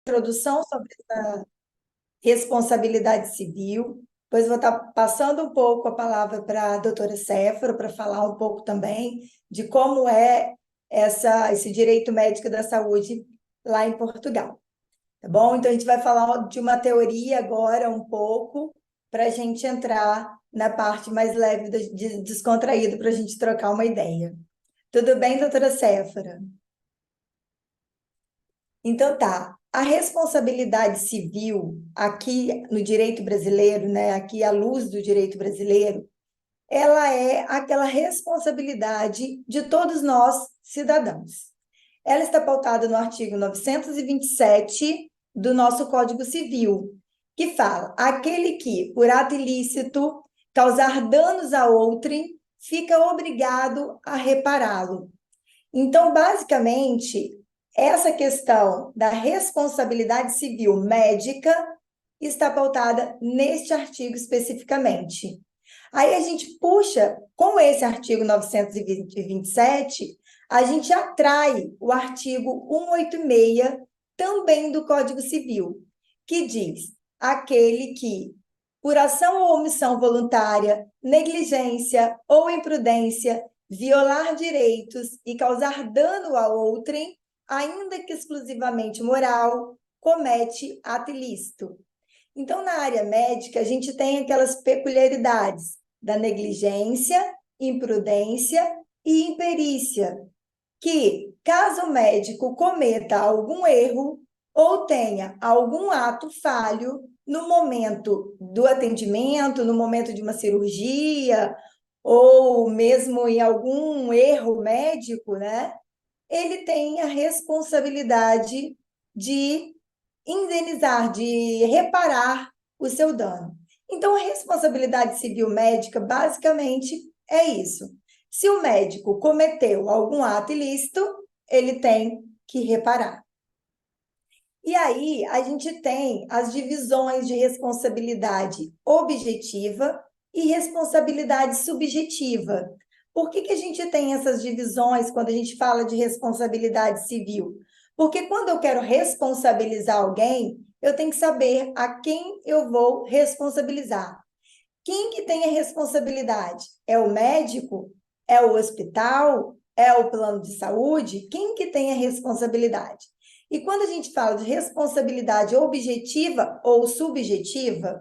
introdução sobre essa responsabilidade civil, depois vou estar passando um pouco a palavra para a doutora Séfora, para falar um pouco também de como é esse direito médico da saúde lá em Portugal. Tá bom? Então, a gente vai falar de uma teoria agora, um pouco, para a gente entrar na parte mais leve, descontraída, para a gente trocar uma ideia. Tudo bem, doutora Séfora? Então, tá. A responsabilidade civil, aqui no direito brasileiro, né, aqui à luz do direito brasileiro, ela é aquela responsabilidade de todos nós, cidadãos. Ela está pautada no artigo 927 do nosso Código Civil, que fala: aquele que, por ato ilícito, causar danos a outrem, fica obrigado a repará-lo. Então, basicamente, essa questão da responsabilidade civil médica está pautada neste artigo especificamente. Aí a gente puxa, com esse artigo 927, a gente atrai o artigo 186, também do Código Civil, que diz: aquele que, por ação ou omissão voluntária, negligência ou imprudência, violar direitos e causar dano a outrem, ainda que exclusivamente moral, comete ato ilícito. Então, na área médica, a gente tem aquelas peculiaridades da negligência, imprudência e imperícia, que, caso o médico cometa algum erro ou tenha algum ato falho no momento do atendimento, no momento de uma cirurgia, ou mesmo em algum erro médico, né? Ele tem a responsabilidade de indenizar, de reparar o seu dano. Então, a responsabilidade civil médica, basicamente, é isso. Se o médico cometeu algum ato ilícito, ele tem que reparar. E aí, a gente tem as divisões de responsabilidade objetiva e responsabilidade subjetiva. Por que a gente tem essas divisões quando a gente fala de responsabilidade civil? Porque quando eu quero responsabilizar alguém, eu tenho que saber a quem eu vou responsabilizar. Quem que tem a responsabilidade? É o médico? É o hospital? É o plano de saúde? Quem que tem a responsabilidade? E quando a gente fala de responsabilidade objetiva ou subjetiva,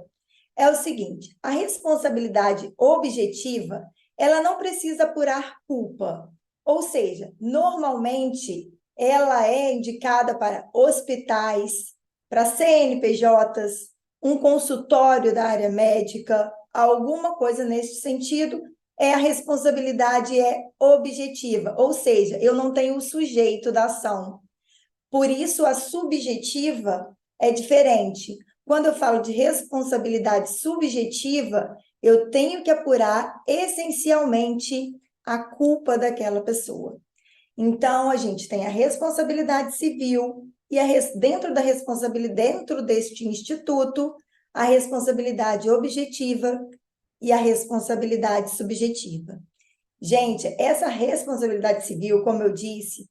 é o seguinte: a responsabilidade objetiva, ela não precisa apurar culpa. Ou seja, normalmente ela é indicada para hospitais, para CNPJs, um consultório da área médica, alguma coisa nesse sentido. A responsabilidade é objetiva, ou seja, eu não tenho o sujeito da ação. Por isso, a subjetiva é diferente. Quando eu falo de responsabilidade subjetiva, eu tenho que apurar essencialmente a culpa daquela pessoa. Então, a gente tem a responsabilidade civil e dentro da responsabilidade, dentro deste instituto, a responsabilidade objetiva e a responsabilidade subjetiva. Gente, essa responsabilidade civil, como eu disse,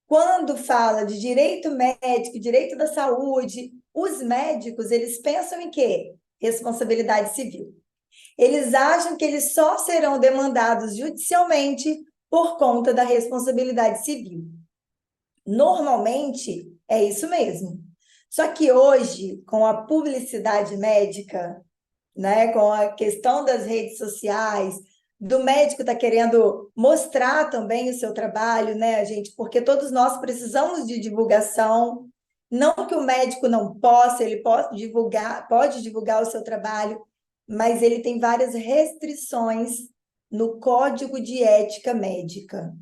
quando fala de direito médico, direito da saúde, os médicos, eles pensam em quê? Responsabilidade civil. Eles acham que eles só serão demandados judicialmente por conta da responsabilidade civil. Normalmente, é isso mesmo. Só que hoje, com a publicidade médica, né, com a questão das redes sociais, do médico tá querendo mostrar também o seu trabalho, né, gente? Porque todos nós precisamos de divulgação. Não que o médico não possa, ele pode divulgar o seu trabalho, mas ele tem várias restrições no Código de Ética Médica.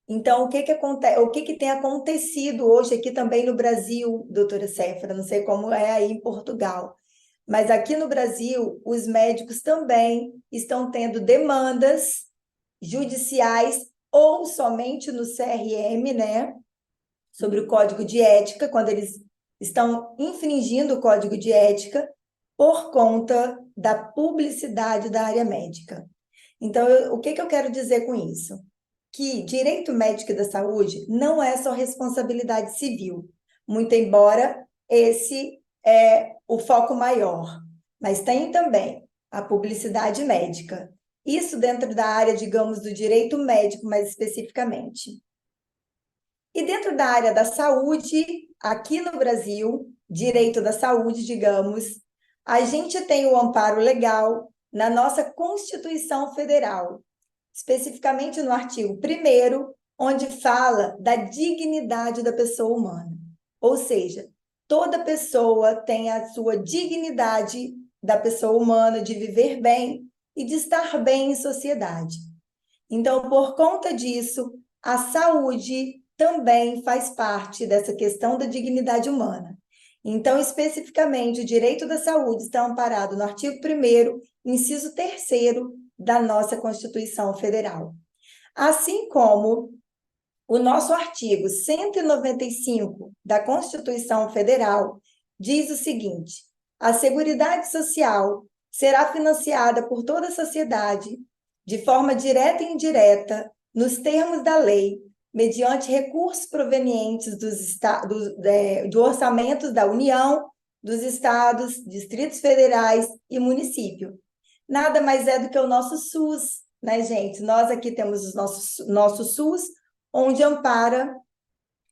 Então, o que tem acontecido hoje aqui também no Brasil, doutora Séfora? Não sei como é aí em Portugal, mas aqui no Brasil, os médicos também estão tendo demandas judiciais ou somente no CRM, né? Sobre o Código de Ética, quando eles estão infringindo o Código de Ética por conta da publicidade da área médica. Então, o que eu quero dizer com isso? Que direito médico da saúde não é só responsabilidade civil. muito embora esse é o foco maior. Mas tem também a publicidade médica. Isso dentro da área, digamos, do direito médico, mais especificamente. E dentro da área da saúde, aqui no Brasil, direito da saúde, digamos, a gente tem o amparo legal na nossa Constituição Federal, especificamente no artigo 1º, onde fala da dignidade da pessoa humana. Ou seja, toda pessoa tem a sua dignidade da pessoa humana de viver bem e de estar bem em sociedade. Então, por conta disso, a saúde também faz parte dessa questão da dignidade humana. Então, especificamente, o direito da saúde está amparado no artigo 1º, inciso 3º da nossa Constituição Federal. Assim como o nosso artigo 195 da Constituição Federal diz o seguinte: a Seguridade Social será financiada por toda a sociedade, de forma direta e indireta, nos termos da lei, mediante recursos provenientes do orçamentos da União, dos estados, distritos federais e município. Nada mais é do que o nosso SUS, né, gente? Nós aqui temos o nosso SUS, onde ampara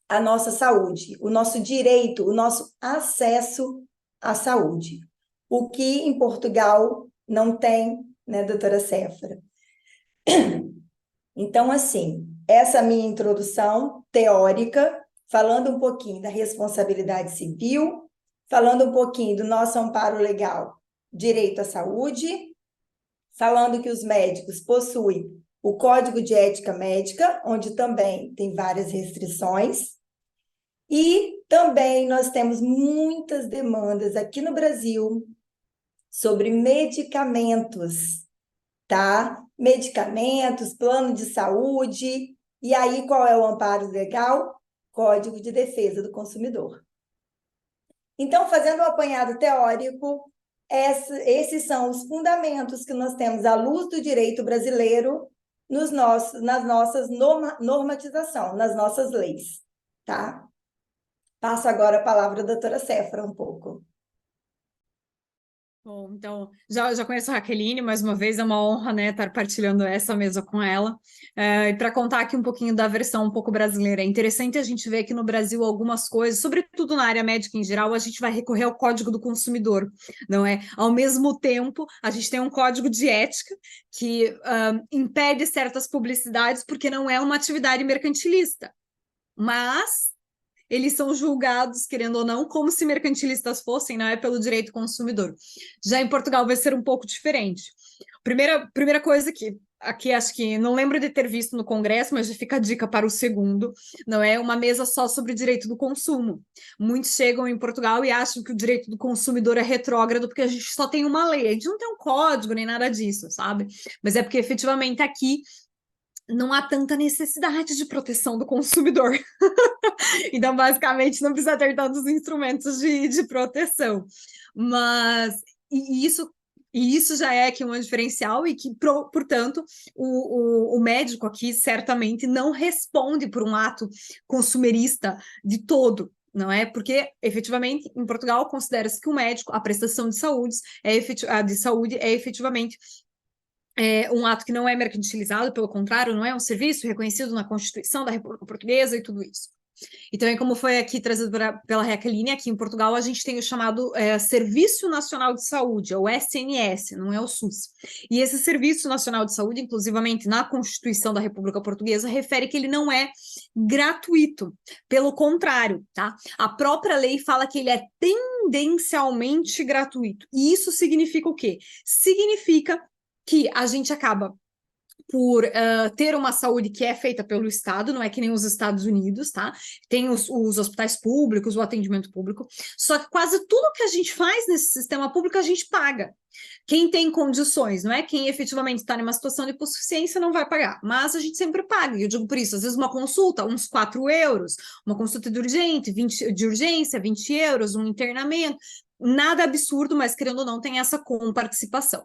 a nossa saúde, o nosso direito, o nosso acesso à saúde. O que em Portugal não tem, né, doutora Séfora? Então, assim, essa minha introdução teórica, falando um pouquinho da responsabilidade civil, falando um pouquinho do nosso amparo legal, direito à saúde, falando que os médicos possuem o Código de Ética Médica, onde também tem várias restrições, e também nós temos muitas demandas aqui no Brasil sobre medicamentos, tá? Medicamentos, plano de saúde, e aí qual é o amparo legal? Código de Defesa do Consumidor. Então, fazendo um apanhado teórico, esses são os fundamentos que nós temos à luz do direito brasileiro nas nossas normatização, nas nossas leis, tá? Passo agora a palavra à doutora Séfora um pouco. Bom, então, já conheço a Raqueline, mais uma vez é uma honra, né, estar partilhando essa mesa com ela. E para contar aqui um pouquinho da versão um pouco brasileira, é interessante a gente ver que no Brasil algumas coisas, sobretudo na área médica em geral, a gente vai recorrer ao Código do Consumidor, não é? Ao mesmo tempo, a gente tem um código de ética que impede certas publicidades porque não é uma atividade mercantilista, mas eles são julgados, querendo ou não, como se mercantilistas fossem, não é pelo direito consumidor. Já em Portugal vai ser um pouco diferente. Primeira coisa que aqui acho que não lembro de ter visto no Congresso, mas já fica a dica para o segundo, não é uma mesa só sobre o direito do consumo. Muitos chegam em Portugal e acham que o direito do consumidor é retrógrado porque a gente só tem uma lei, a gente não tem um código nem nada disso, sabe? Mas é porque efetivamente aqui não há tanta necessidade de proteção do consumidor. Então, basicamente, não precisa ter tantos instrumentos de proteção. Mas e isso já é aqui um diferencial e que, portanto, o médico aqui certamente não responde por um ato consumerista de todo, não é? Porque, efetivamente, em Portugal, considera-se que o médico, a prestação de saúde é efetivamente um ato que não é mercantilizado, pelo contrário, não é um serviço reconhecido na Constituição da República Portuguesa e tudo isso. E também, como foi aqui trazido pela Raqueline, aqui em Portugal a gente tem o chamado Serviço Nacional de Saúde, ou SNS, não é o SUS. E esse Serviço Nacional de Saúde, inclusivamente na Constituição da República Portuguesa, refere que ele não é gratuito. Pelo contrário, tá? A própria lei fala que ele é tendencialmente gratuito. E isso significa o quê? Significa que a gente acaba por ter uma saúde que é feita pelo Estado, não é que nem os Estados Unidos, tá? Tem os hospitais públicos, o atendimento público, só que quase tudo que a gente faz nesse sistema público a gente paga. Quem tem condições, não é? Quem efetivamente está numa situação de hipossuficiência não vai pagar, mas a gente sempre paga, e eu digo por isso, às vezes uma consulta, uns 4 euros, uma consulta de urgência, 20 euros, um internamento, nada absurdo, mas querendo ou não, tem essa comparticipação.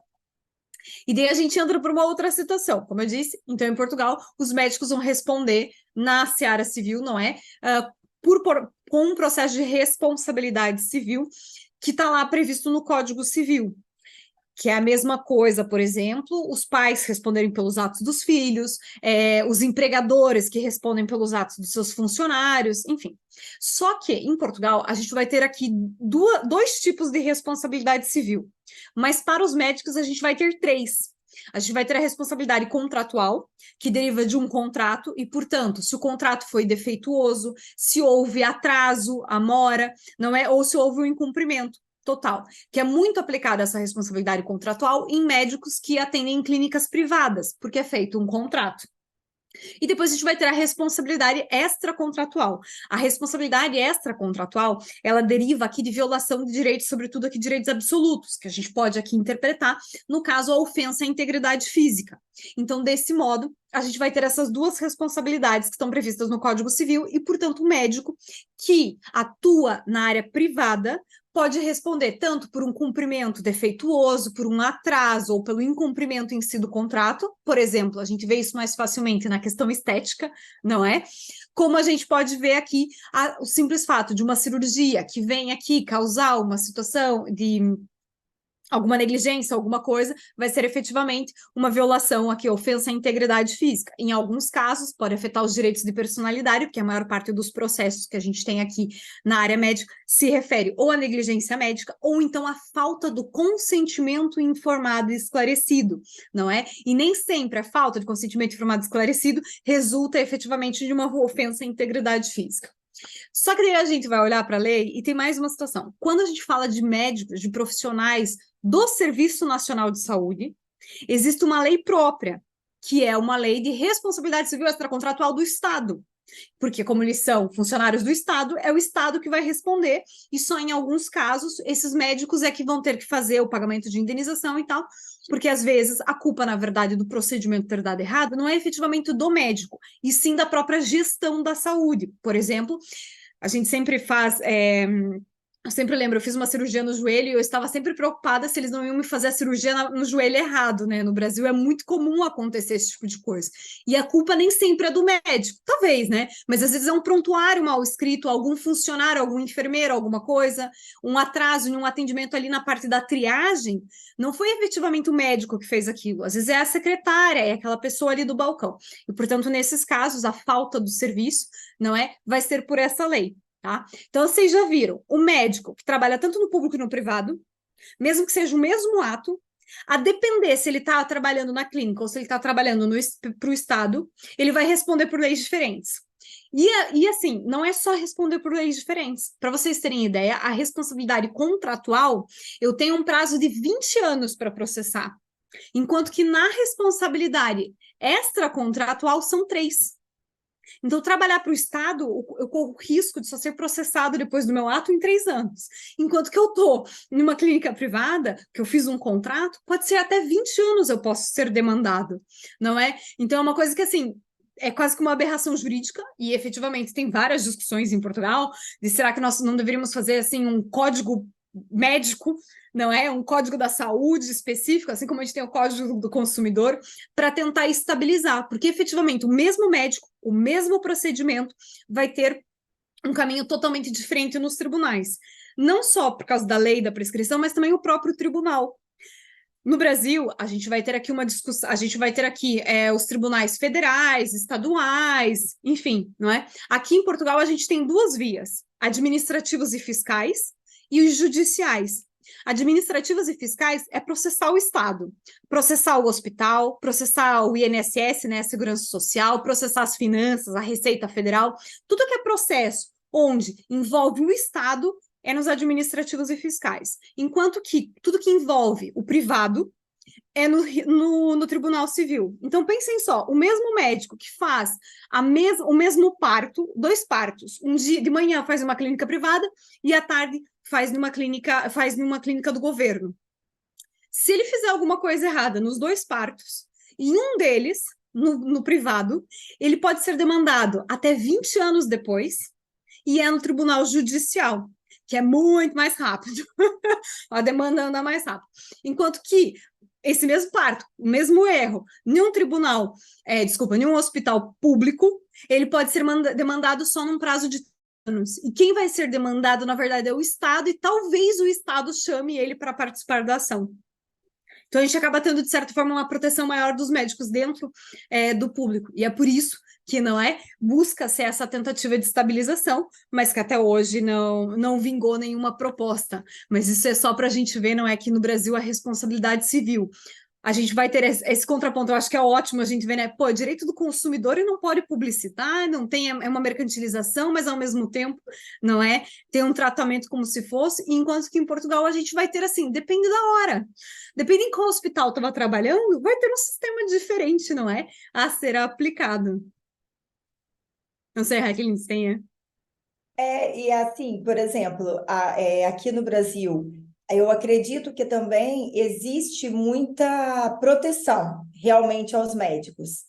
E daí a gente entra para uma outra situação, como eu disse, então em Portugal os médicos vão responder na seara civil, não é? com um processo de responsabilidade civil que está lá previsto no Código Civil, que é a mesma coisa, por exemplo, os pais responderem pelos atos dos filhos, os empregadores que respondem pelos atos dos seus funcionários, enfim. Só que, em Portugal, a gente vai ter aqui dois tipos de responsabilidade civil, mas para os médicos a gente vai ter três. A gente vai ter a responsabilidade contratual, que deriva de um contrato, e, portanto, se o contrato foi defeituoso, se houve atraso, amora, não é? Ou se houve um incumprimento total, que é muito aplicada essa responsabilidade contratual em médicos que atendem em clínicas privadas, porque é feito um contrato. E depois a gente vai ter a responsabilidade extracontratual. A responsabilidade extracontratual, ela deriva aqui de violação de direitos, sobretudo aqui direitos absolutos, que a gente pode aqui interpretar, no caso, a ofensa à integridade física. Então, desse modo, a gente vai ter essas duas responsabilidades que estão previstas no Código Civil e, portanto, o médico que atua na área privada pode responder tanto por um cumprimento defeituoso, por um atraso ou pelo incumprimento em si do contrato. Por exemplo, a gente vê isso mais facilmente na questão estética, não é? Como a gente pode ver aqui o simples fato de uma cirurgia que vem aqui causar uma situação de alguma negligência, alguma coisa, vai ser efetivamente uma violação aqui, ofensa à integridade física. Em alguns casos, pode afetar os direitos de personalidade, porque a maior parte dos processos que a gente tem aqui na área médica se refere ou à negligência médica, ou então à falta do consentimento informado e esclarecido, não é? E nem sempre a falta de consentimento informado e esclarecido resulta efetivamente de uma ofensa à integridade física. Só que daí a gente vai olhar para a lei e tem mais uma situação. Quando a gente fala de médicos, de profissionais do Serviço Nacional de Saúde, existe uma lei própria, que é uma lei de responsabilidade civil extracontratual do Estado. Porque, como eles são funcionários do Estado, é o Estado que vai responder, e só em alguns casos, esses médicos é que vão ter que fazer o pagamento de indenização e tal, porque às vezes a culpa, na verdade, do procedimento ter dado errado não é efetivamente do médico, e sim da própria gestão da saúde. Por exemplo, a gente sempre faz. Eu sempre lembro, eu fiz uma cirurgia no joelho e eu estava sempre preocupada se eles não iam me fazer a cirurgia no joelho errado, né? No Brasil é muito comum acontecer esse tipo de coisa. E a culpa nem sempre é do médico, talvez, né? Mas às vezes é um prontuário mal escrito, algum funcionário, algum enfermeiro, alguma coisa, um atraso em um atendimento ali na parte da triagem, não foi efetivamente o médico que fez aquilo. Às vezes é a secretária, é aquela pessoa ali do balcão. E, portanto, nesses casos, a falta do serviço, não é? Vai ser por essa lei. Tá? Então, vocês já viram, o médico que trabalha tanto no público e no privado, mesmo que seja o mesmo ato, a depender se ele está trabalhando na clínica ou se ele está trabalhando para o Estado, ele vai responder por leis diferentes. E assim, não é só responder por leis diferentes. Para vocês terem ideia, a responsabilidade contratual, eu tenho um prazo de 20 anos para processar, enquanto que na responsabilidade extracontratual são 3. Então, trabalhar para o Estado, eu corro risco de só ser processado depois do meu ato em 3 anos. Enquanto que eu estou em uma clínica privada, que eu fiz um contrato, pode ser até 20 anos eu posso ser demandado, não é? Então, é uma coisa que, assim, é quase que uma aberração jurídica, e efetivamente tem várias discussões em Portugal, de será que nós não deveríamos fazer, assim, um código médico, não é? Um código da saúde específico, assim como a gente tem o código do consumidor, para tentar estabilizar, porque efetivamente o mesmo médico, o mesmo procedimento vai ter um caminho totalmente diferente nos tribunais. Não só por causa da lei da prescrição, mas também o próprio tribunal. No Brasil, a gente vai ter aqui uma discussão, a gente vai ter aqui os tribunais federais, estaduais, enfim, não é? Aqui em Portugal a gente tem 2 vias, administrativos e fiscais, e os judiciais. Administrativas e fiscais é processar o Estado, processar o hospital, processar o INSS, né, a Segurança Social, processar as finanças, a Receita Federal, tudo que é processo onde envolve o Estado é nos administrativos e fiscais, enquanto que tudo que envolve o privado é no Tribunal Civil. Então, pensem só, o mesmo médico que faz o mesmo parto, 2 partos, um dia de manhã faz uma clínica privada e à tarde faz numa clínica do governo. Se ele fizer alguma coisa errada nos 2 partos, em um deles, no privado, ele pode ser demandado até 20 anos depois, e é no Tribunal Judicial, que é muito mais rápido. A demanda anda mais rápido. Enquanto que esse mesmo parto, o mesmo erro, em um hospital público, ele pode ser demandado só num prazo de E quem vai ser demandado, na verdade, é o Estado, e talvez o Estado chame ele para participar da ação. Então, a gente acaba tendo, de certa forma, uma proteção maior dos médicos dentro do público. E é por isso que não é busca-se essa tentativa de estabilização, mas que até hoje não vingou nenhuma proposta. Mas isso é só para a gente ver, não é que no Brasil a responsabilidade civil a gente vai ter esse contraponto, eu acho que é ótimo a gente ver, né? Pô, direito do consumidor e não pode publicitar, não tem, é uma mercantilização, mas ao mesmo tempo, não é? Tem um tratamento como se fosse, enquanto que em Portugal a gente vai ter assim, depende da hora. Depende em qual hospital estava trabalhando, vai ter um sistema diferente, não é? A ser aplicado. Não sei, Raquel, se tem. E assim, por exemplo, aqui no Brasil, eu acredito que também existe muita proteção realmente aos médicos.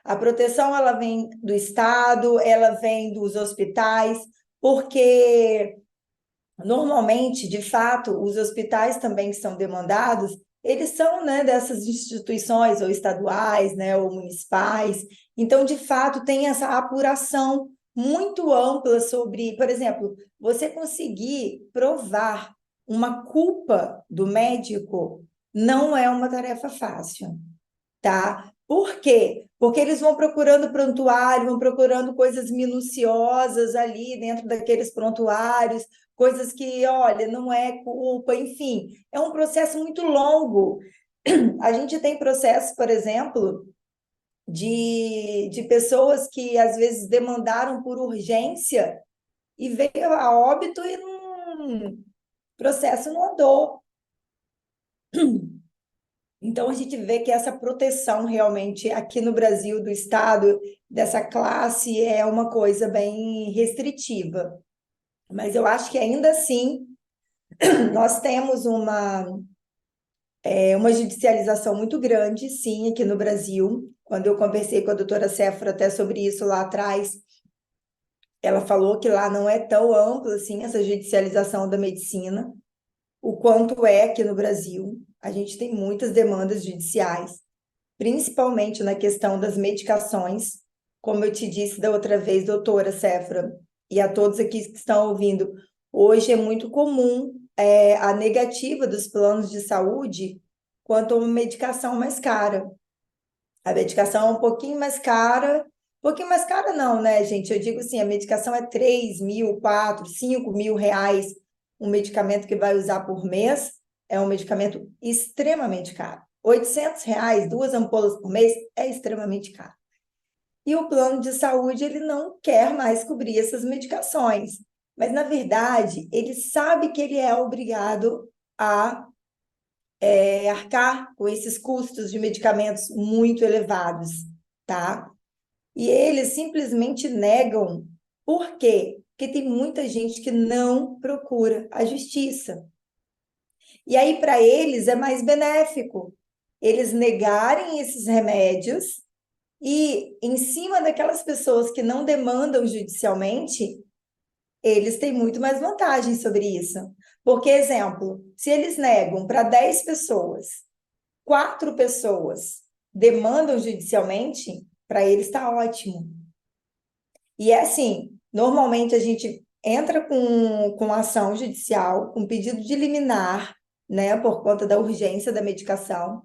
A proteção ela vem do Estado, ela vem dos hospitais, porque normalmente, de fato, os hospitais também que são demandados, eles são, né, dessas instituições ou estaduais, né, ou municipais. Então, de fato, tem essa apuração muito ampla sobre, por exemplo, você conseguir provar uma culpa do médico não é uma tarefa fácil, tá? Por quê? Porque eles vão procurando prontuário, vão procurando coisas minuciosas ali dentro daqueles prontuários, coisas que, olha, não é culpa, enfim, é um processo muito longo. A gente tem processos, por exemplo, de pessoas que às vezes demandaram por urgência e veio a óbito e o processo não andou. Então, a gente vê que essa proteção realmente aqui no Brasil, do Estado, dessa classe, é uma coisa bem restritiva. Mas eu acho que ainda assim, nós temos uma judicialização muito grande, sim, aqui no Brasil. Quando eu conversei com a doutora Séfora até sobre isso lá atrás, ela falou que lá não é tão ampla assim essa judicialização da medicina, o quanto é aqui no Brasil. A gente tem muitas demandas judiciais, principalmente na questão das medicações. Como eu te disse da outra vez, doutora Séfora, e a todos aqui que estão ouvindo, hoje é muito comum a negativa dos planos de saúde quanto a uma medicação mais cara. A medicação é um pouquinho mais cara não, né, gente? Eu digo assim, a medicação é 3.000, 4, 5.000 reais. Um medicamento que vai usar por mês é um medicamento extremamente caro. 800 reais, 2 ampolas por mês é extremamente caro. E o plano de saúde, ele não quer mais cobrir essas medicações. Mas, na verdade, ele sabe que ele é obrigado a arcar com esses custos de medicamentos muito elevados, tá? E eles simplesmente negam. Por quê? Porque tem muita gente que não procura a justiça. E aí, para eles, é mais benéfico eles negarem esses remédios e, em cima daquelas pessoas que não demandam judicialmente, eles têm muito mais vantagem sobre isso. Porque, exemplo, se eles negam para 10 pessoas, 4 pessoas demandam judicialmente, para eles está ótimo. E é assim, normalmente a gente entra com ação judicial, com pedido de liminar, né, por conta da urgência da medicação.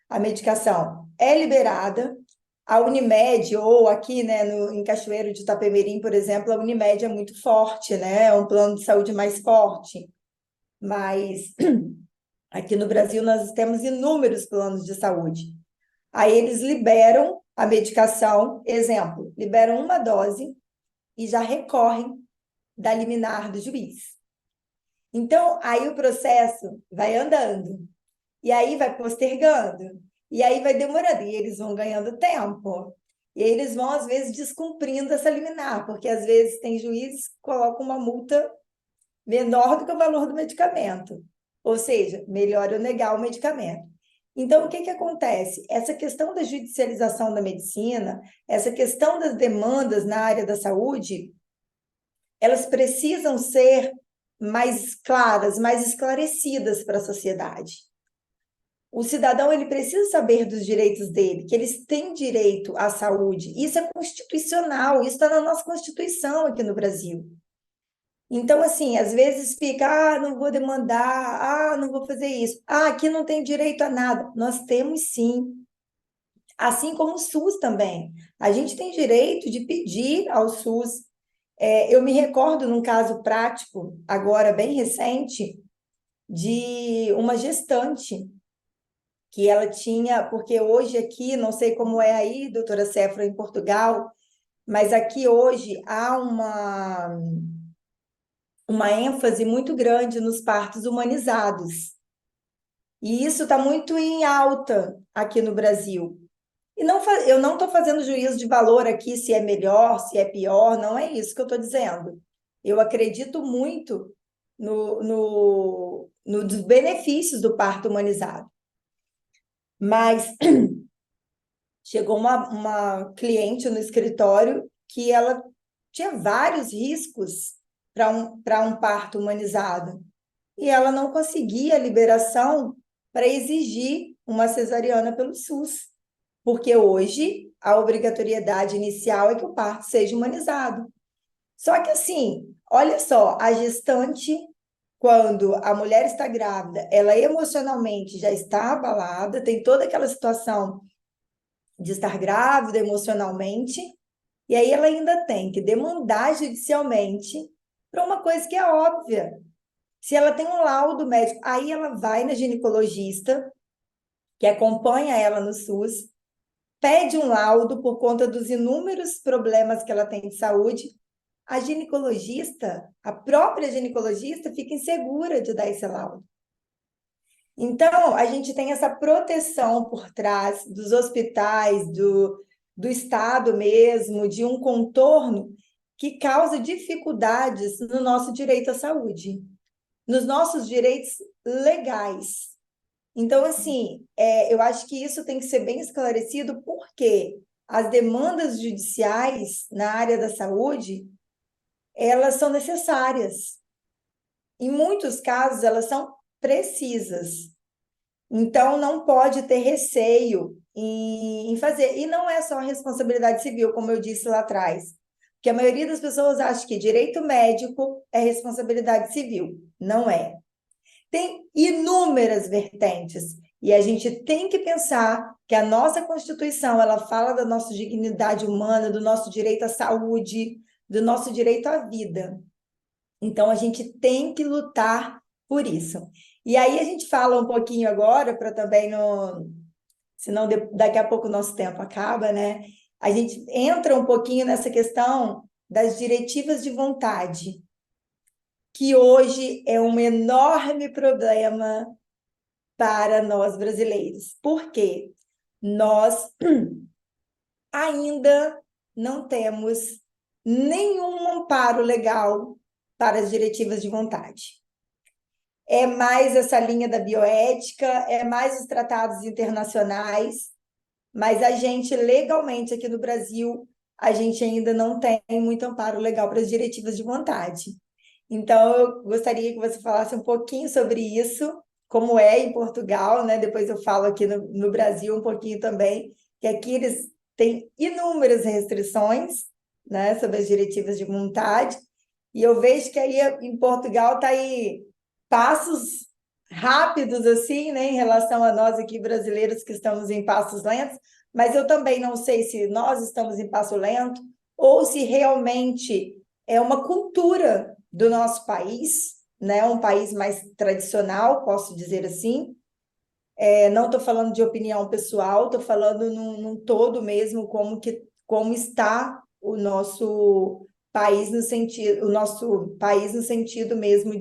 A medicação é liberada, a Unimed, ou aqui, né, em Cachoeiro de Itapemirim, por exemplo, a Unimed é muito forte, né, é um plano de saúde mais forte. Mas aqui no Brasil nós temos inúmeros planos de saúde. Aí eles liberam a medicação, exemplo, liberam uma dose e já recorrem da liminar do juiz. Então, aí o processo vai andando, e aí vai postergando, e aí vai demorando, e eles vão ganhando tempo. E aí eles vão, às vezes, descumprindo essa liminar, porque às vezes tem juízes que colocam uma multa menor do que o valor do medicamento. Ou seja, melhor eu negar o medicamento. Então, o que acontece? Essa questão da judicialização da medicina, essa questão das demandas na área da saúde, elas precisam ser mais claras, mais esclarecidas para a sociedade. O cidadão ele precisa saber dos direitos dele, que eles têm direito à saúde. Isso é constitucional, isso está na nossa Constituição aqui no Brasil. Então, assim, às vezes fica, não vou demandar, não vou fazer isso. Aqui não tem direito a nada. Nós temos sim, assim como o SUS também. A gente tem direito de pedir ao SUS. Eu me recordo num caso prático, agora bem recente, de uma gestante que ela tinha, porque hoje aqui, não sei como é aí, doutora Séfora, em Portugal, mas aqui hoje há uma ênfase muito grande nos partos humanizados. E isso está muito em alta aqui no Brasil. E não, eu não estou fazendo juízo de valor aqui, se é melhor, se é pior, não é isso que eu estou dizendo. Eu acredito muito nos benefícios do parto humanizado. Mas chegou uma cliente no escritório que ela tinha vários riscos para um parto humanizado. E ela não conseguia liberação para exigir uma cesariana pelo SUS, porque hoje a obrigatoriedade inicial é que o parto seja humanizado. Só que assim, olha só, a gestante, quando a mulher está grávida, ela emocionalmente já está abalada, tem toda aquela situação de estar grávida emocionalmente, e aí ela ainda tem que demandar judicialmente para uma coisa que é óbvia. Se ela tem um laudo médico, aí ela vai na ginecologista, que acompanha ela no SUS, pede um laudo por conta dos inúmeros problemas que ela tem de saúde. A ginecologista, a própria ginecologista, fica insegura de dar esse laudo. Então, a gente tem essa proteção por trás dos hospitais, do Estado mesmo, de um contorno que causa dificuldades no nosso direito à saúde, nos nossos direitos legais. Então, assim, eu acho que isso tem que ser bem esclarecido, porque as demandas judiciais na área da saúde, elas são necessárias. Em muitos casos, elas são precisas. Então, não pode ter receio em fazer. E não é só a responsabilidade civil, como eu disse lá atrás. Porque a maioria das pessoas acha que direito médico é responsabilidade civil. Não é. Tem inúmeras vertentes. E a gente tem que pensar que a nossa Constituição, ela fala da nossa dignidade humana, do nosso direito à saúde, do nosso direito à vida. Então, a gente tem que lutar por isso. E aí a gente fala um pouquinho agora, para também não... Senão daqui a pouco o nosso tempo acaba, né? A gente entra um pouquinho nessa questão das diretivas de vontade, que hoje é um enorme problema para nós brasileiros. Por quê? Nós ainda não temos nenhum amparo legal para as diretivas de vontade. É mais essa linha da bioética, é mais os tratados internacionais, mas a gente, legalmente, aqui no Brasil, a gente ainda não tem muito amparo legal para as diretivas de vontade. Então, eu gostaria que você falasse um pouquinho sobre isso, como é em Portugal, né? Depois eu falo aqui no Brasil um pouquinho também, que aqui eles têm inúmeras restrições, né, sobre as diretivas de vontade, e eu vejo que aí em Portugal está aí passos rápidos, assim, né, em relação a nós aqui brasileiros que estamos em passos lentos, mas eu também não sei se nós estamos em passo lento ou se realmente é uma cultura do nosso país, né, um país mais tradicional, posso dizer assim. Não estou falando de opinião pessoal, estou falando num todo mesmo, como está o nosso país no sentido, mesmo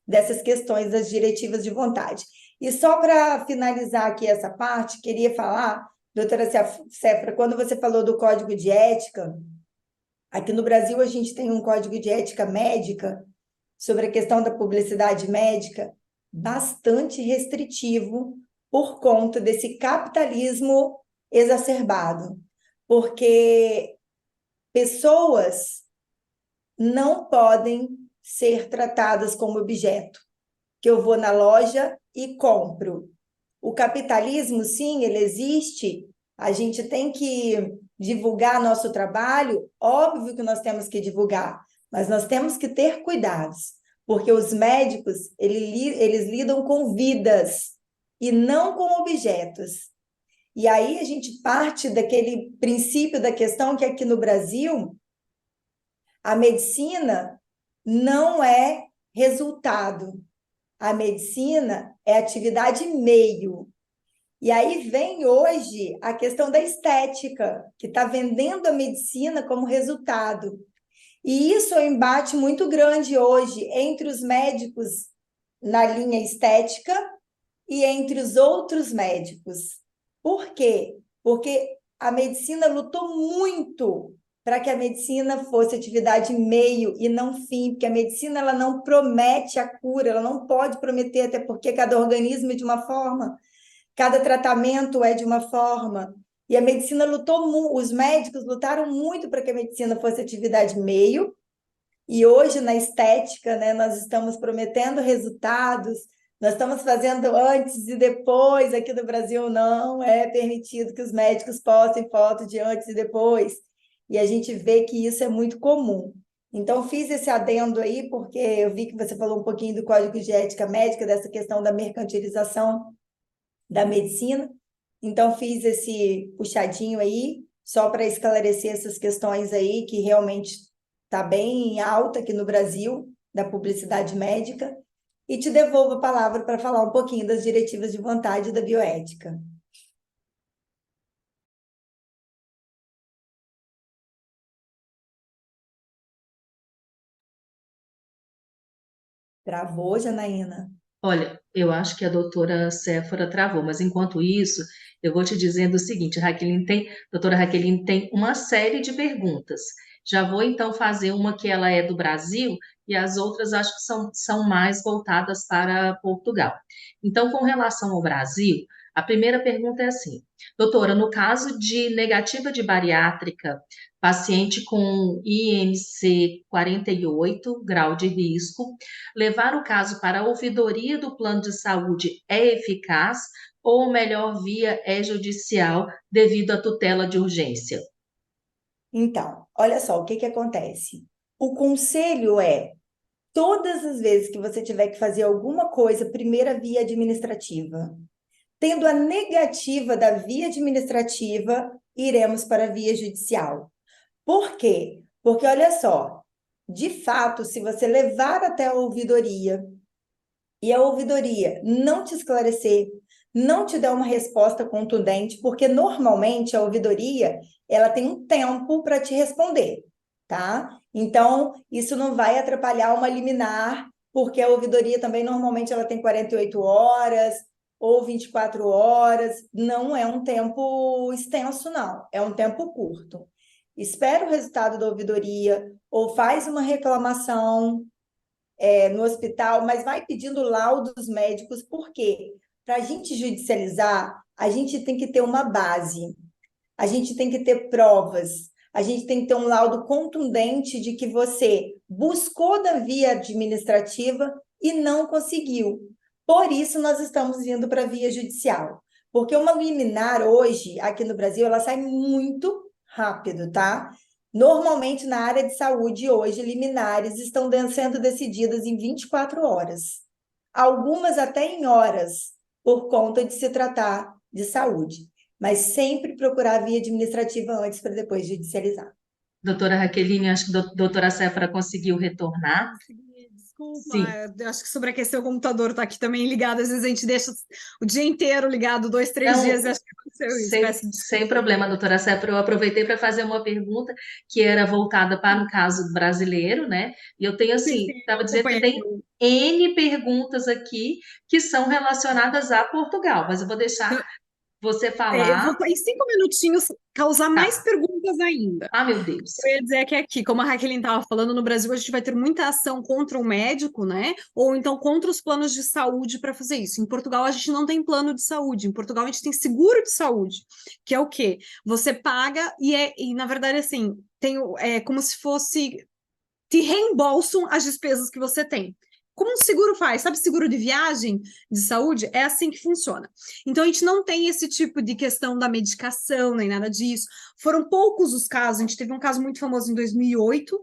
dessas questões das diretivas de vontade. E só para finalizar aqui essa parte, queria falar, doutora Séfora, quando você falou do código de ética, aqui no Brasil a gente tem um código de ética médica sobre a questão da publicidade médica bastante restritivo por conta desse capitalismo exacerbado, porque pessoas não podem ser tratadas como objeto, que eu vou na loja e compro. O capitalismo, sim, ele existe, a gente tem que divulgar nosso trabalho, óbvio que nós temos que divulgar, mas nós temos que ter cuidados, porque os médicos, eles lidam com vidas e não com objetos. E aí a gente parte daquele princípio da questão que aqui no Brasil, a medicina não é resultado, a medicina é atividade meio. E aí vem hoje a questão da estética, que está vendendo a medicina como resultado. E isso é um embate muito grande hoje entre os médicos na linha estética e entre os outros médicos. Por quê? Porque a medicina lutou muito para que a medicina fosse atividade meio e não fim, porque a medicina ela não promete a cura, ela não pode prometer, até porque cada organismo é de uma forma, cada tratamento é de uma forma. E a medicina lutou, os médicos lutaram muito para que a medicina fosse atividade meio, e hoje na estética, né, nós estamos prometendo resultados, nós estamos fazendo antes e depois. Aqui no Brasil não é permitido que os médicos postem foto de antes e depois, e a gente vê que isso é muito comum. Então, fiz esse adendo aí, porque eu vi que você falou um pouquinho do Código de Ética Médica, dessa questão da mercantilização da medicina. Então, fiz esse puxadinho aí, só para esclarecer essas questões aí, que realmente está bem alta aqui no Brasil, da publicidade médica. E te devolvo a palavra para falar um pouquinho das diretivas de vontade da bioética. Travou, Janaína? Olha, eu acho que a doutora Séfora travou, mas enquanto isso, eu vou te dizendo o seguinte, doutora Raqueline tem uma série de perguntas. Já vou então fazer uma que ela é do Brasil e as outras acho que são mais voltadas para Portugal. Então, com relação ao Brasil, a primeira pergunta é assim, doutora, no caso de negativa de bariátrica, paciente com IMC 48, grau de risco, levar o caso para a ouvidoria do plano de saúde é eficaz ou melhor via é judicial devido à tutela de urgência? Então, olha só o que que acontece. O conselho é, todas as vezes que você tiver que fazer alguma coisa, primeira via administrativa. Tendo a negativa da via administrativa, iremos para a via judicial. Por quê? Porque, olha só, de fato, se você levar até a ouvidoria e a ouvidoria não te esclarecer, não te der uma resposta contundente, porque normalmente a ouvidoria ela tem um tempo para te responder, tá? Então, isso não vai atrapalhar uma liminar, porque a ouvidoria também normalmente ela tem 48 horas ou 24 horas, não é um tempo extenso, não, é um tempo curto. Espera o resultado da ouvidoria ou faz uma reclamação no hospital, mas vai pedindo laudos médicos, por quê? Para a gente judicializar, a gente tem que ter uma base, a gente tem que ter provas, a gente tem que ter um laudo contundente de que você buscou da via administrativa e não conseguiu. Por isso, nós estamos indo para a via judicial. Porque uma liminar hoje, aqui no Brasil, ela sai muito rápido, tá? Normalmente, na área de saúde, hoje, liminares estão sendo decididas em 24 horas. Algumas até em horas, por conta de se tratar de saúde. Mas sempre procurar a via administrativa antes para depois judicializar. Doutora Raqueline, acho que a doutora Séfora conseguiu retornar. Desculpa, Sim, eu acho que sobreaqueceu o computador, tá aqui também ligado. Às vezes a gente deixa o dia inteiro ligado, 2, 3 dias, e não, acho que aconteceu isso. sem, Peço sem desculpa. problema, doutora Séfora. Eu aproveitei para fazer uma pergunta que era voltada para o caso brasileiro, né? E eu tenho Sim, assim, sim, eu estava dizendo que acompanhei. tem N perguntas aqui que são relacionadas a Portugal, mas eu vou deixar você Eu vou, falar. em 5 minutinhos, causar mais Tá. perguntas ainda. Ah, meu Deus. Eu ia dizer que aqui, como a Raqueline estava falando, no Brasil a gente vai ter muita ação contra o médico, né? Ou então contra os planos de saúde para fazer isso. Em Portugal a gente não tem plano de saúde. Em Portugal a gente tem seguro de saúde, que é o quê? Você paga e na verdade, assim, é como se fosse te reembolsam as despesas que você tem. Como um seguro faz, sabe, seguro de viagem, de saúde? É assim que funciona. Então, a gente não tem esse tipo de questão da medicação, nem nada disso. Foram poucos os casos, a gente teve um caso muito famoso em 2008,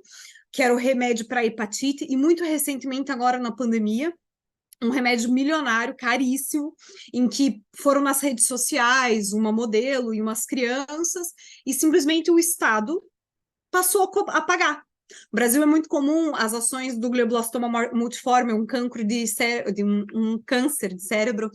que era o remédio para hepatite, e muito recentemente, agora na pandemia, um remédio milionário, caríssimo, em que foram nas redes sociais uma modelo e umas crianças, e simplesmente o Estado passou a pagar. No Brasil é muito comum as ações do glioblastoma multiforme, um cancro um câncer de cérebro,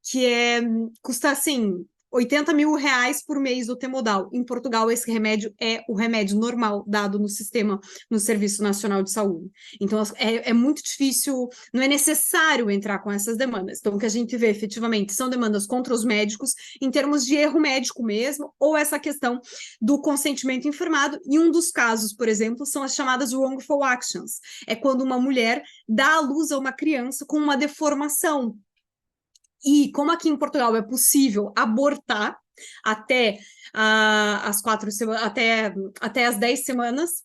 que custa assim R$ 80.000 por mês o Temodal. Em Portugal, esse remédio é o remédio normal dado no sistema, no Serviço Nacional de Saúde. Então, é muito difícil, não é necessário entrar com essas demandas. Então, o que a gente vê efetivamente são demandas contra os médicos, em termos de erro médico mesmo, ou essa questão do consentimento informado. E um dos casos, por exemplo, são as chamadas wrongful actions. É quando uma mulher dá à luz a uma criança com uma deformação. E como aqui em Portugal é possível abortar até até as 10 semanas,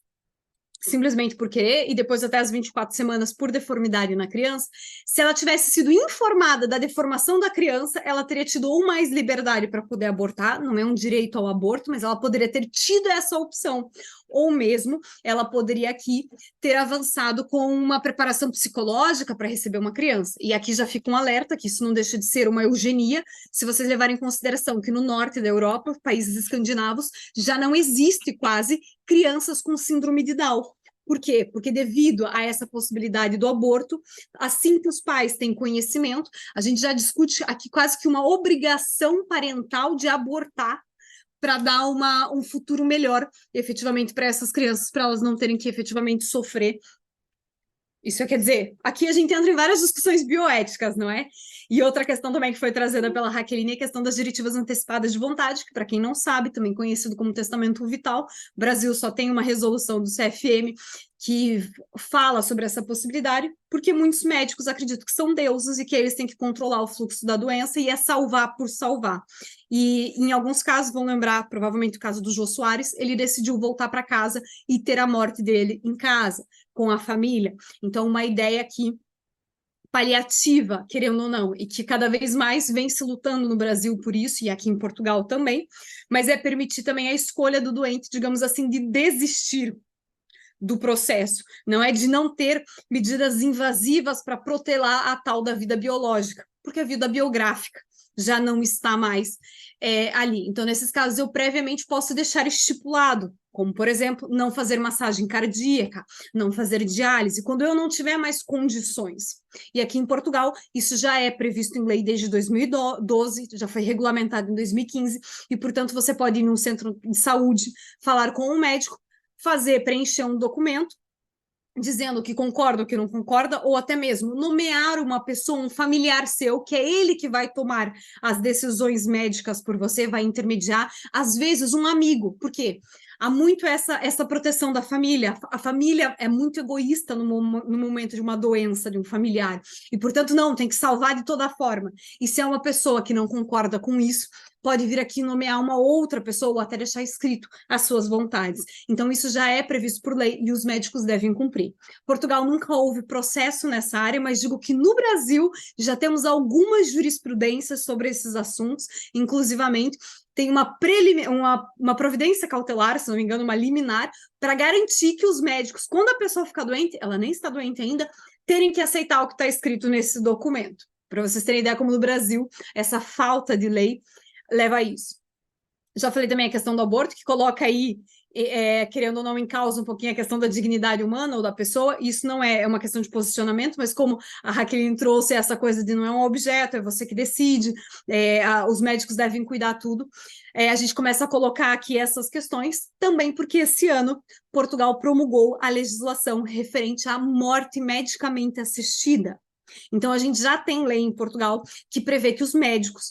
simplesmente por querer, e depois até as 24 semanas por deformidade na criança, se ela tivesse sido informada da deformação da criança, ela teria tido ou mais liberdade para poder abortar, não é um direito ao aborto, mas ela poderia ter tido essa opção, ou mesmo ela poderia aqui ter avançado com uma preparação psicológica para receber uma criança. E aqui já fica um alerta que isso não deixa de ser uma eugenia, se vocês levarem em consideração que no norte da Europa, países escandinavos, já não existe quase crianças com síndrome de Down. Por quê? Porque devido a essa possibilidade do aborto, assim que os pais têm conhecimento, a gente já discute aqui quase que uma obrigação parental de abortar para dar um futuro melhor, efetivamente, para essas crianças, para elas não terem que efetivamente sofrer. Isso quer dizer, aqui a gente entra em várias discussões bioéticas, não é? E outra questão também que foi trazida pela Raqueline é a questão das diretivas antecipadas de vontade, que, para quem não sabe, também conhecido como testamento vital, o Brasil só tem uma resolução do CFM que fala sobre essa possibilidade, porque muitos médicos acreditam que são deuses e que eles têm que controlar o fluxo da doença e é salvar por salvar. E em alguns casos, vão lembrar, provavelmente o caso do Jô Soares, ele decidiu voltar para casa e ter a morte dele em casa, com a família. Então, uma ideia aqui paliativa, querendo ou não, e que cada vez mais vem se lutando no Brasil por isso, e aqui em Portugal também, mas é permitir também a escolha do doente, digamos assim, de desistir do processo, não é de não ter medidas invasivas para protelar a tal da vida biológica, porque a vida biográfica já não está mais ali. Então, nesses casos, eu previamente posso deixar estipulado, como, por exemplo, não fazer massagem cardíaca, não fazer diálise, quando eu não tiver mais condições. E aqui em Portugal, isso já é previsto em lei desde 2012, já foi regulamentado em 2015, e, portanto, você pode ir num centro de saúde, falar com um médico, preencher um documento, dizendo que concorda ou que não concorda, ou até mesmo nomear uma pessoa, um familiar seu, que é ele que vai tomar as decisões médicas por você, vai intermediar, às vezes um amigo, por quê? Há muito essa proteção da família, a família é muito egoísta no momento de uma doença de um familiar, e portanto não, tem que salvar de toda forma, e se é uma pessoa que não concorda com isso, pode vir aqui nomear uma outra pessoa ou até deixar escrito as suas vontades. Então, isso já é previsto por lei e os médicos devem cumprir. Portugal nunca houve processo nessa área, mas digo que no Brasil já temos algumas jurisprudências sobre esses assuntos, inclusivamente tem uma providência cautelar, se não me engano, uma liminar, para garantir que os médicos, quando a pessoa ficar doente, ela nem está doente ainda, terem que aceitar o que está escrito nesse documento. Para vocês terem ideia como no Brasil, essa falta de lei leva a isso. Já falei também a questão do aborto, que coloca aí, querendo ou não, em causa um pouquinho a questão da dignidade humana ou da pessoa. Isso não é uma questão de posicionamento, mas como a Raquel trouxe essa coisa de não é um objeto, é você que decide, os médicos devem cuidar tudo. A gente começa a colocar aqui essas questões, também porque esse ano Portugal promulgou a legislação referente à morte medicamente assistida. Então, a gente já tem lei em Portugal que prevê que os médicos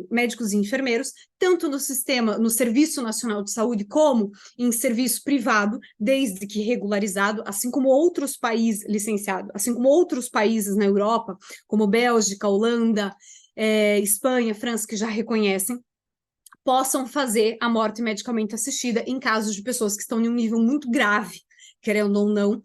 médicos e enfermeiros, tanto no Serviço Nacional de Saúde, como em serviço privado, desde que regularizado, assim como outros países licenciados, assim como outros países na Europa, como Bélgica, Holanda, Espanha, França, que já reconhecem, possam fazer a morte medicamente assistida em casos de pessoas que estão em um nível muito grave, querendo ou não,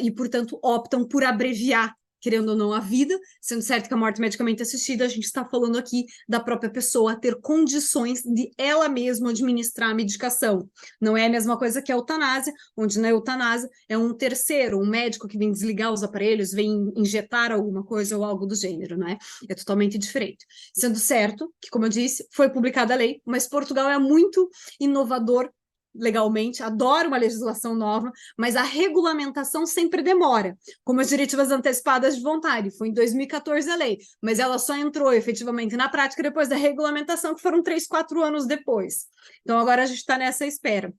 e, portanto, optam por abreviar querendo ou não, a vida, sendo certo que a morte medicamente assistida, a gente está falando aqui da própria pessoa ter condições de ela mesma administrar a medicação. Não é a mesma coisa que a eutanásia, onde na eutanásia é um terceiro, um médico que vem desligar os aparelhos, vem injetar alguma coisa ou algo do gênero, não é? É totalmente diferente. Sendo certo que, como eu disse, foi publicada a lei, mas Portugal é muito inovador legalmente, adora uma legislação nova, mas a regulamentação sempre demora, como as diretivas antecipadas de vontade. Foi em 2014 a lei, mas ela só entrou efetivamente na prática depois da regulamentação, que foram 3, 4 anos depois. Então agora a gente está nessa espera.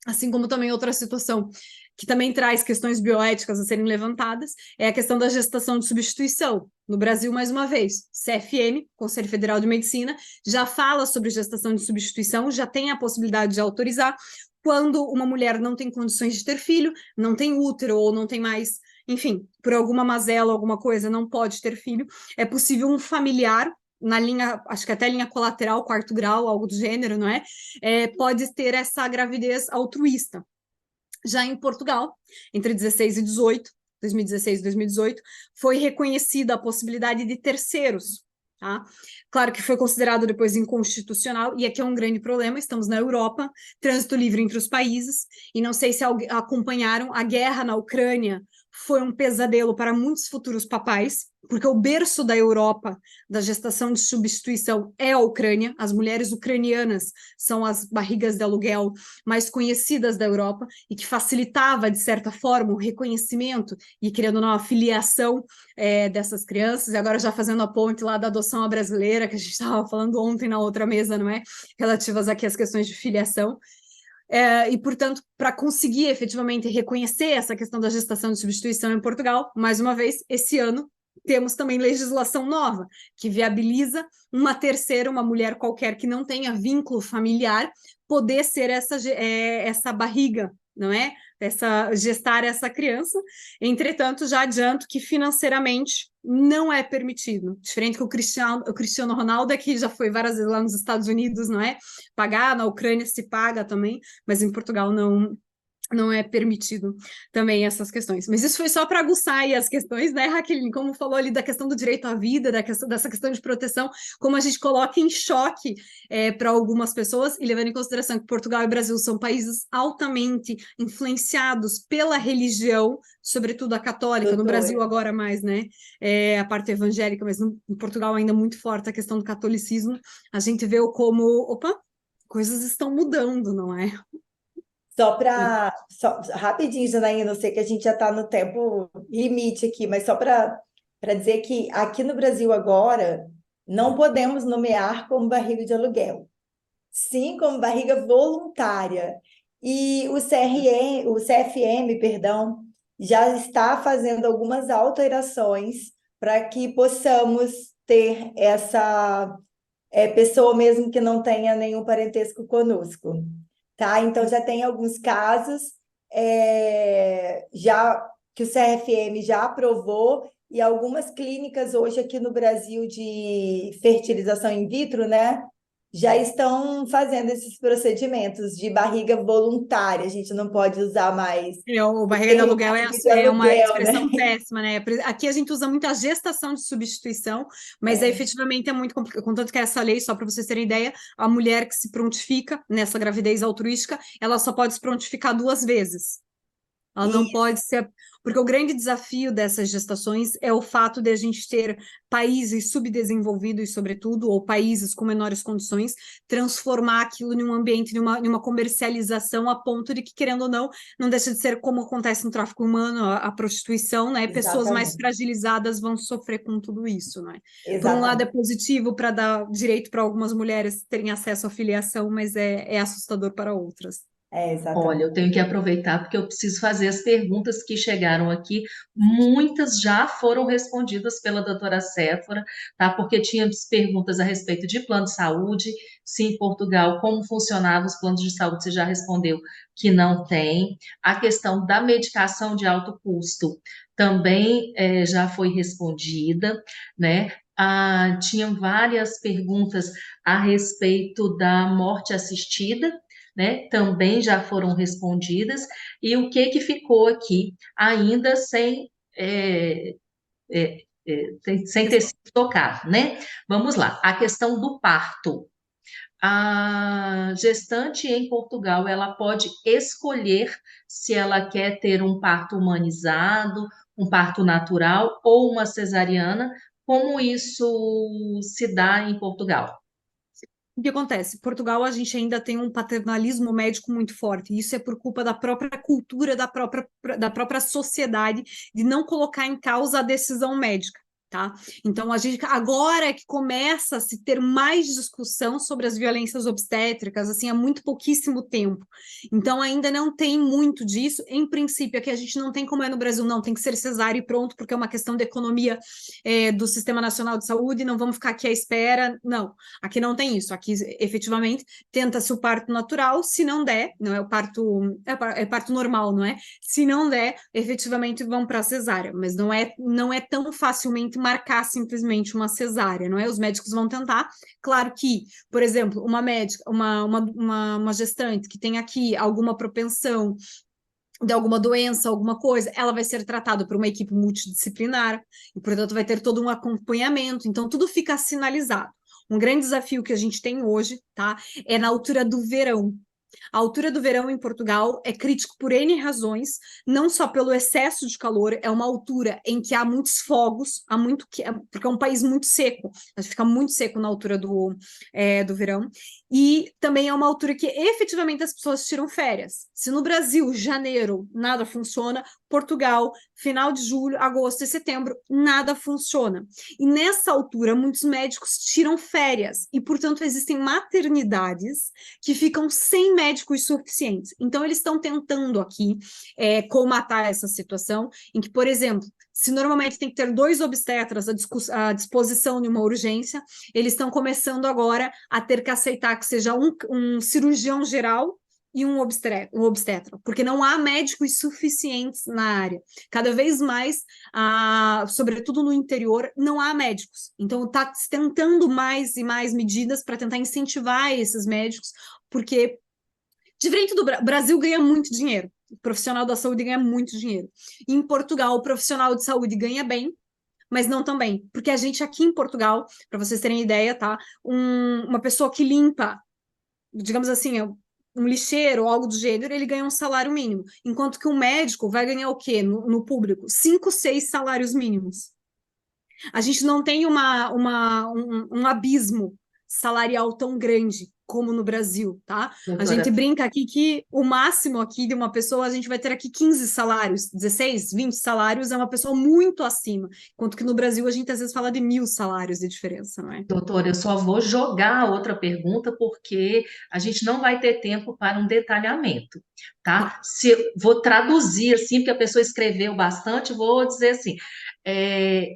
Assim como também outra situação que também traz questões bioéticas a serem levantadas, é a questão da gestação de substituição. No Brasil, mais uma vez, CFM, Conselho Federal de Medicina, já fala sobre gestação de substituição, já tem a possibilidade de autorizar quando uma mulher não tem condições de ter filho, não tem útero ou não tem mais, enfim, por alguma mazela, alguma coisa, não pode ter filho, é possível um familiar na linha, acho que até linha colateral, quarto grau, algo do gênero, não é? Pode ter essa gravidez altruísta. Já em Portugal, entre 16 e 18, 2016 e 2018, foi reconhecida a possibilidade de terceiros. Tá? Claro que foi considerado depois inconstitucional, e aqui é um grande problema, estamos na Europa, trânsito livre entre os países, e não sei se acompanharam, a guerra na Ucrânia foi um pesadelo para muitos futuros papais, porque o berço da Europa da gestação de substituição é a Ucrânia, as mulheres ucranianas são as barrigas de aluguel mais conhecidas da Europa, e que facilitava, de certa forma, o reconhecimento e, querendo ou não, a filiação dessas crianças, e agora já fazendo a ponte lá da adoção à brasileira, que a gente estava falando ontem na outra mesa, não é? Relativas aqui às questões de filiação. E, portanto, para conseguir efetivamente reconhecer essa questão da gestação de substituição em Portugal, mais uma vez, esse ano, temos também legislação nova, que viabiliza uma terceira, uma mulher qualquer que não tenha vínculo familiar, poder ser essa barriga, não é? Gestar essa criança. Entretanto, já adianto que financeiramente não é permitido. Diferente que o Cristiano Ronaldo, que já foi várias vezes lá nos Estados Unidos, não é? Pagar, na Ucrânia se paga também, mas em Portugal não é permitido também essas questões. Mas isso foi só para aguçar aí as questões, né, Raqueline? Como falou ali da questão do direito à vida, dessa questão de proteção, como a gente coloca em choque para algumas pessoas, e levando em consideração que Portugal e Brasil são países altamente influenciados pela religião, sobretudo a católica, no Brasil agora mais, né, a parte evangélica, mas em Portugal ainda muito forte a questão do catolicismo, a gente vê como, opa, coisas estão mudando, não é? Rapidinho, Janaína, eu sei que a gente já está no tempo limite aqui, mas só para dizer que aqui no Brasil agora não podemos nomear como barriga de aluguel, sim como barriga voluntária. E o CFM, perdão, já está fazendo algumas alterações para que possamos ter essa pessoa mesmo que não tenha nenhum parentesco conosco. Tá? Então, já tem alguns casos já que o CFM já aprovou e algumas clínicas hoje aqui no Brasil de fertilização in vitro, né, já estão fazendo esses procedimentos de barriga voluntária. A gente não pode usar mais O o barriga de termo aluguel barriga de é uma aluguel, né? expressão péssima, né? Aqui a gente usa muito a gestação de substituição, mas efetivamente é muito complicado. Contanto que essa lei, só para vocês terem ideia, a mulher que se prontifica nessa gravidez altruística, ela só pode se prontificar 2 vezes. Ela não pode ser. Porque o grande desafio dessas gestações é o fato de a gente ter países subdesenvolvidos, sobretudo, ou países com menores condições, transformar aquilo em um ambiente, em uma comercialização, a ponto de que, querendo ou não, não deixa de ser como acontece no tráfico humano, a prostituição, né? Pessoas mais fragilizadas vão sofrer com tudo isso, né? Por um lado, é positivo para dar direito para algumas mulheres terem acesso à filiação, mas é assustador para outras. Olha, eu tenho que aproveitar porque eu preciso fazer as perguntas que chegaram aqui. Muitas já foram respondidas pela doutora Séfora, tá? Porque tínhamos perguntas a respeito de plano de saúde, se em Portugal, como funcionavam os planos de saúde, você já respondeu que não tem. A questão da medicação de alto custo também já foi respondida, né? Tinham várias perguntas a respeito da morte assistida, né, também já foram respondidas, e o que ficou aqui ainda sem sem ter sido tocado, né? Vamos lá, a questão do parto. A gestante em Portugal, ela pode escolher se ela quer ter um parto humanizado, um parto natural ou uma cesariana. Como isso se dá em Portugal? O que acontece? Portugal, a gente ainda tem um paternalismo médico muito forte. E isso é por culpa da própria cultura, da própria sociedade, de não colocar em causa a decisão médica. Tá? Então, a gente agora é que começa a se ter mais discussão sobre as violências obstétricas, assim, há muito pouquíssimo tempo. Então, ainda não tem muito disso. Em princípio, aqui a gente não tem como é no Brasil, não, tem que ser cesárea e pronto, porque é uma questão de economia do Sistema Nacional de Saúde, não vamos ficar aqui à espera. Não, aqui não tem isso. Aqui, efetivamente, tenta-se o parto natural, se não der, não é o parto, é parto normal, não é? Se não der, efetivamente vão para a cesárea, mas não é tão facilmente marcar simplesmente uma cesárea, não é? Os médicos vão tentar. Claro que, por exemplo, uma médica, uma gestante que tem aqui alguma propensão de alguma doença, alguma coisa, ela vai ser tratada por uma equipe multidisciplinar e, portanto, vai ter todo um acompanhamento. Então, tudo fica sinalizado. Um grande desafio que a gente tem hoje, tá, é na altura do verão. A altura do verão em Portugal é crítico por N razões, não só pelo excesso de calor, é uma altura em que há muitos fogos, porque é um país muito seco, fica muito seco na altura do verão, e também é uma altura que efetivamente as pessoas tiram férias. Se no Brasil, janeiro, nada funciona, Portugal, final de julho, agosto e setembro, nada funciona. E nessa altura, muitos médicos tiram férias, e portanto existem maternidades que ficam sem médicos suficientes. Então, eles estão tentando aqui colmatar essa situação, em que, por exemplo, se normalmente tem que ter 2 obstetras à disposição de uma urgência, eles estão começando agora a ter que aceitar que seja um cirurgião geral e um obstetra, porque não há médicos suficientes na área. Cada vez mais, sobretudo no interior, não há médicos. Então, está tentando mais e mais medidas para tentar incentivar esses médicos, porque, diferente do Brasil, ganha muito dinheiro. O profissional da saúde ganha muito dinheiro. Em Portugal, o profissional de saúde ganha bem, mas não tão bem. Porque a gente aqui em Portugal, para vocês terem ideia, tá? Uma pessoa que limpa, digamos assim, um lixeiro ou algo do gênero, ele ganha um salário mínimo. Enquanto que um médico vai ganhar o quê no público? 5, 6 salários mínimos. A gente não tem um abismo salarial tão grande como no Brasil, tá? A Doutora, gente brinca aqui que o máximo aqui de uma pessoa, a gente vai ter aqui 15 salários, 16, 20 salários, é uma pessoa muito acima, enquanto que no Brasil a gente às vezes fala de 1.000 salários de diferença, não é? doutora, eu só vou jogar a outra pergunta porque a gente não vai ter tempo para um detalhamento, tá? Tá. Vou traduzir assim, porque a pessoa escreveu bastante, vou dizer assim,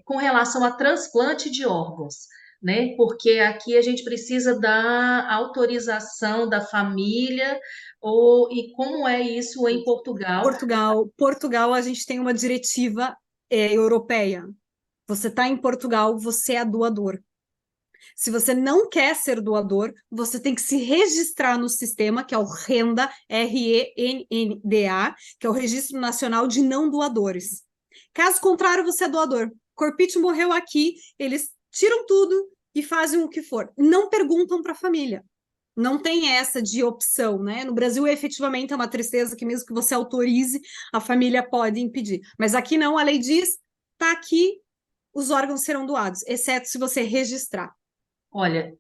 com relação a transplante de órgãos, né? Porque aqui a gente precisa da autorização da família, e como é isso em Portugal? Portugal, a gente tem uma diretiva europeia. Você está em Portugal, você é doador. Se você não quer ser doador, você tem que se registrar no sistema, que é o RENDA, RENNDA, que é o Registro Nacional de Não Doadores. Caso contrário, você é doador. Corpite morreu aqui, eles tiram tudo e fazem o que for. Não perguntam para a família. Não tem essa de opção, né? No Brasil, efetivamente, é uma tristeza que mesmo que você autorize, a família pode impedir. Mas aqui não, a lei diz, tá aqui, os órgãos serão doados, exceto se você registrar. Olha,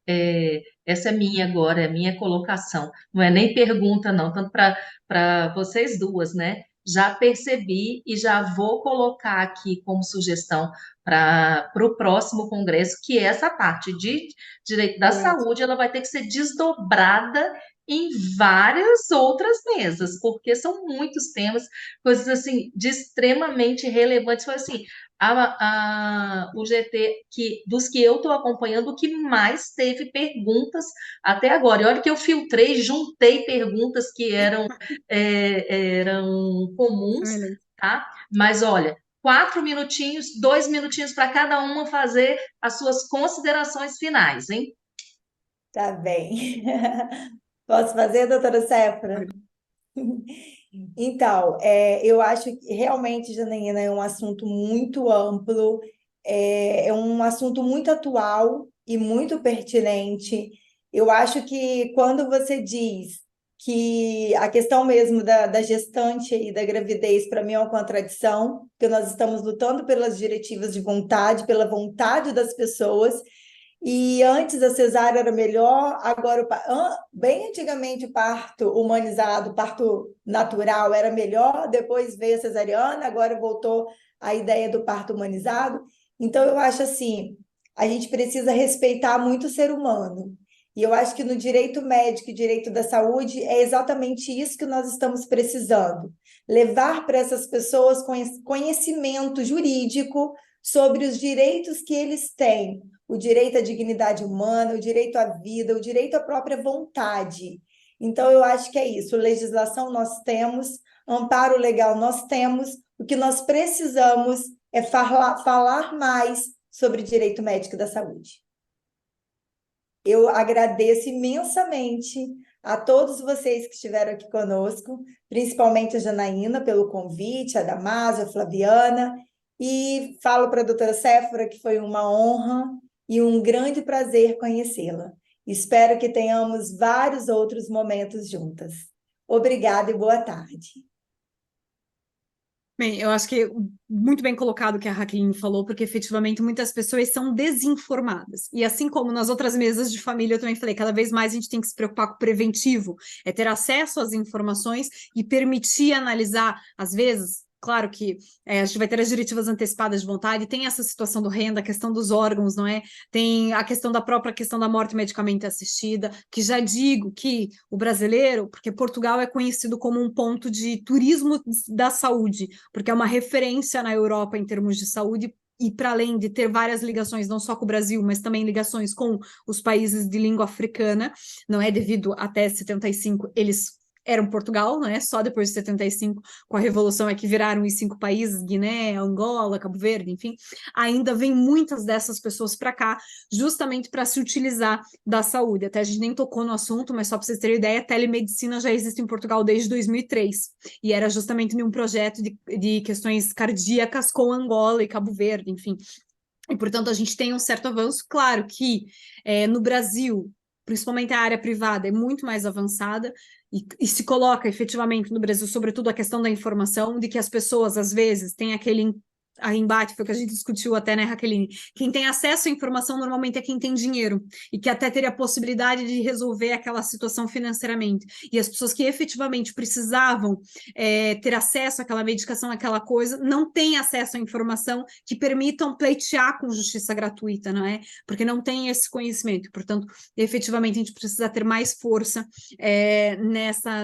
essa é minha agora, é minha colocação. Não é nem pergunta, não, tanto para vocês duas, né? Já percebi e já vou colocar aqui como sugestão para o próximo congresso, que é essa parte de direito da Certo. saúde, ela vai ter que ser desdobrada em várias outras mesas, porque são muitos temas, coisas assim, de extremamente relevantes. Foi assim, o GT dos que eu estou acompanhando, o que mais teve perguntas até agora. E olha que eu filtrei, juntei perguntas que eram comuns, tá? Mas olha, 4 minutinhos, 2 minutinhos para cada uma fazer as suas considerações finais, hein? Tá bem. Posso fazer, doutora Sefra? Então, eu acho que realmente, Janaína, é um assunto muito amplo é um assunto muito atual e muito pertinente. Eu acho que quando você diz que a questão mesmo da gestante e da gravidez, para mim, é uma contradição, porque nós estamos lutando pelas diretivas de vontade, pela vontade das pessoas, e antes a cesárea era melhor, agora, bem antigamente, o parto humanizado, o parto natural era melhor, depois veio a cesariana, agora voltou a ideia do parto humanizado. Então, eu acho assim, a gente precisa respeitar muito o ser humano. E eu acho que no direito médico e direito da saúde é exatamente isso que nós estamos precisando. Levar para essas pessoas conhecimento jurídico sobre os direitos que eles têm, o direito à dignidade humana, o direito à vida, o direito à própria vontade. Então, eu acho que é isso. Legislação nós temos, amparo legal nós temos, o que nós precisamos é falar mais sobre direito médico da saúde. Eu agradeço imensamente a todos vocês que estiveram aqui conosco, principalmente a Janaína pelo convite, a Damásia, a Flaviana, e falo para a doutora Séfora que foi uma honra e um grande prazer conhecê-la. Espero que tenhamos vários outros momentos juntas. Obrigada e boa tarde. Bem, eu acho que muito bem colocado o que a Raquel falou, porque efetivamente muitas pessoas são desinformadas. E assim como nas outras mesas de família, eu também falei, cada vez mais a gente tem que se preocupar com o preventivo, é ter acesso às informações e permitir analisar, às vezes. Claro que a gente vai ter as diretivas antecipadas de vontade, tem essa situação do renda, a questão dos órgãos, não é? Tem a questão da própria questão da morte medicamente assistida, que já digo que o brasileiro, porque Portugal é conhecido como um ponto de turismo da saúde, porque é uma referência na Europa em termos de saúde, e para além de ter várias ligações, não só com o Brasil, mas também ligações com os países de língua africana, não é? Devido até 75, eles eram Portugal, né? Só depois de 75, com a Revolução, é que viraram os 5 países, Guiné, Angola, Cabo Verde, enfim. Ainda vem muitas dessas pessoas para cá, justamente para se utilizar da saúde. Até a gente nem tocou no assunto, mas só para vocês terem ideia, a telemedicina já existe em Portugal desde 2003, e era justamente em um projeto de questões cardíacas com Angola e Cabo Verde, enfim. E, portanto, a gente tem um certo avanço. Claro que no Brasil, principalmente a área privada, é muito mais avançada e se coloca efetivamente no Brasil, sobretudo, a questão da informação, de que as pessoas, às vezes, têm aquele embate, foi o que a gente discutiu até, né, Raqueline? Quem tem acesso à informação normalmente é quem tem dinheiro e que até teria a possibilidade de resolver aquela situação financeiramente. E as pessoas que efetivamente precisavam ter acesso àquela medicação, àquela coisa, não têm acesso à informação que permitam pleitear com justiça gratuita, não é? Porque não tem esse conhecimento. Portanto, efetivamente, a gente precisa ter mais força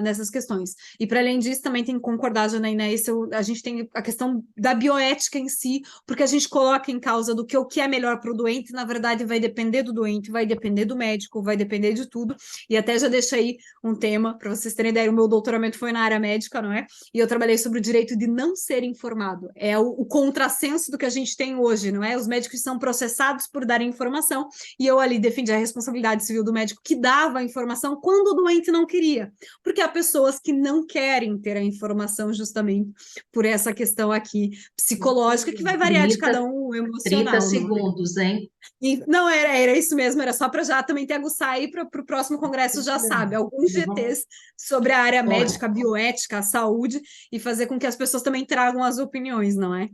nessas questões. E, para além disso, também tem que concordar, Janaína, a gente tem a questão da bioética em si, porque a gente coloca em causa do que o que é melhor para o doente, na verdade, vai depender do doente, vai depender do médico, vai depender de tudo. E até já deixei aí um tema, para vocês terem ideia, o meu doutoramento foi na área médica, não é? E eu trabalhei sobre o direito de não ser informado. É o contrassenso do que a gente tem hoje, não é? Os médicos são processados por darem informação, e eu ali defendi a responsabilidade civil do médico que dava a informação quando o doente não queria. Porque há pessoas que não querem ter a informação justamente por essa questão aqui psicológica, que vai variar de 30, cada um, 30 emocional, não é? segundos, hein? E, não, era isso mesmo, era só para já também ter aguçar aí para o próximo congresso, já sabe, alguns GTs sobre a área Olha, médica, bioética, a saúde, e fazer com que as pessoas também tragam as opiniões, não é?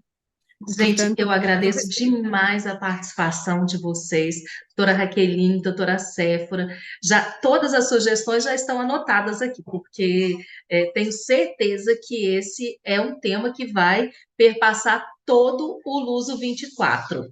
gente, Portanto, eu agradeço demais a participação de vocês, doutora Raqueline, doutora Séfora. Já todas as sugestões já estão anotadas aqui, porque tenho certeza que esse é um tema que vai perpassar todo o Luso 24.